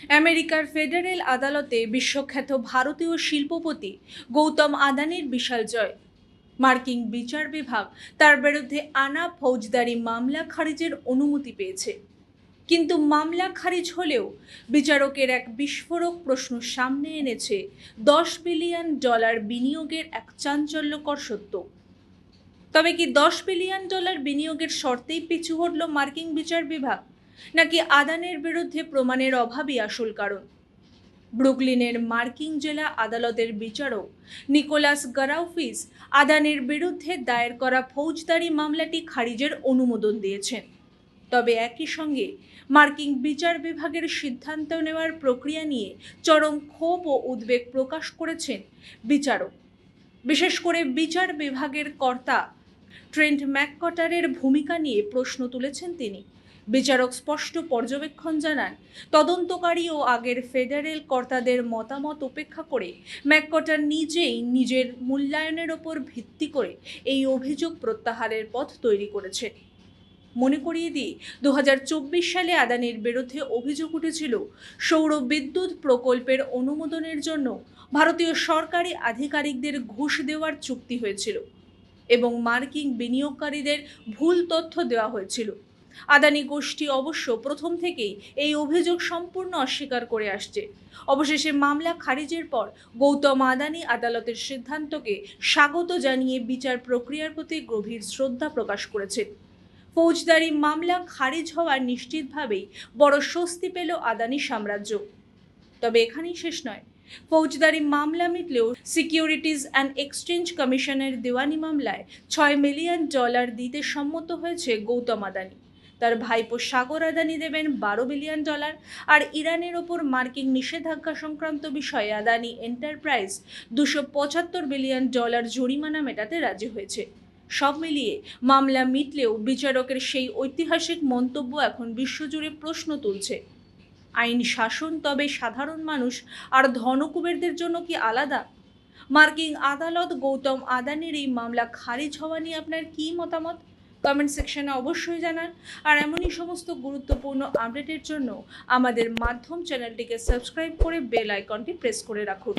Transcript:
আমেরিকার ফেডারেল আদালতে বিশ্বখ্যাত ভারতীয় শিল্পপতি গৌতম আদানির বিশাল জয়। মার্কিন বিচার বিভাগ তার বিরুদ্ধে আনা ফৌজদারি মামলা খারিজের অনুমতি পেয়েছে। কিন্তু মামলা খারিজ হলেও বিচারকের এক বিস্ফোরক প্রশ্ন সামনে এনেছে $10 বিলিয়ন বিনিয়োগের এক চাঞ্চল্যকর সত্য। তবে কি $10 বিলিয়ন বিনিয়োগের শর্তেই পিছু হটল মার্কিন বিচার বিভাগ, নাকি আদানের বিরুদ্ধে প্রমাণের অভাবই আসল কারণ? ব্রুকলিনের মার্কিন জেলা আদালতের বিচারক নিকোলাস গারাউফিস আদানের বিরুদ্ধে দায়ের করা ফৌজদারি মামলাটি খারিজের অনুমোদন দিয়েছেন। তবে একই সঙ্গে মার্কিন বিচার বিভাগের সিদ্ধান্ত নেওয়ার প্রক্রিয়া নিয়ে চরম ক্ষোভ ও উদ্বেগ প্রকাশ করেছেন বিচারক। বিশেষ করে বিচার বিভাগের কর্তা ট্রেন্ট ম্যাককটারের ভূমিকা নিয়ে প্রশ্ন তুলেছেন তিনি। বিচারক স্পষ্ট পর্যবেক্ষণ জানান, তদন্তকারী ও আগের ফেডারেল কর্তাদের মতামত উপেক্ষা করে ম্যাককটার নিজেই নিজের মূল্যায়নের ওপর ভিত্তি করে এই অভিযোগ প্রত্যাহারের পথ তৈরি করেছে। মনে করিয়ে দিই, 2024 সালে আদানির বিরুদ্ধে অভিযোগ উঠেছিল সৌর বিদ্যুৎ প্রকল্পের অনুমোদনের জন্য ভারতীয় সরকারি আধিকারিকদের ঘুষ দেওয়ার চুক্তি হয়েছিল এবং মার্কিন বিনিয়োগকারীদের ভুল তথ্য দেওয়া হয়েছিল। আদানি গোষ্ঠী অবশ্য প্রথম থেকেই এই অভিযোগ সম্পূর্ণ অস্বীকার করে আসছে। অবশেষে মামলা খারিজের পর গৌতম আদানি আদালতের সিদ্ধান্তকে স্বাগত জানিয়ে বিচার প্রক্রিয়ার প্রতি গভীর শ্রদ্ধা প্রকাশ করেছেন। ফৌজদারি মামলা খারিজ হওয়া নিশ্চিতভাবেই বড় স্বস্তি পেল আদানি সাম্রাজ্য। তবে এখানেই শেষ নয়। ফৌজদারি মামলা মিটলেও সিকিউরিটিজ অ্যান্ড এক্সচেঞ্জ কমিশনের দেওয়ানি মামলায় $6 মিলিয়ন দিতে সম্মত হয়েছে গৌতম আদানি। তার ভাইপো সাগর আদানি দেবেন $12 বিলিয়ন, আর ইরানের ওপর মার্কিন নিষেধাজ্ঞা সংক্রান্ত বিষয়ে আদানি এন্টারপ্রাইজ $275 বিলিয়ন জরিমানা মেটাতে রাজি হয়েছে। সব মিলিয়ে মামলা মিটলেও বিচারকের সেই ঐতিহাসিক মন্তব্য এখন বিশ্বজুড়ে প্রশ্ন তুলছে। আইন শাসন তবে সাধারণ মানুষ আর ধনকুবেরদের জন্য কি আলাদা? মার্কিন আদালত গৌতম আদানির এই মামলা খারিজ হওয়া নিয়ে আপনার কী মতামত? কমেন্ট সেকশনে অবশ্যই জানান। আর এমনই সমস্ত গুরুত্বপূর্ণ আপডেটের জন্য আমাদের মাধ্যম চ্যানেলটিকে সাবস্ক্রাইব করে বেল আইকনটি প্রেস করে রাখুন।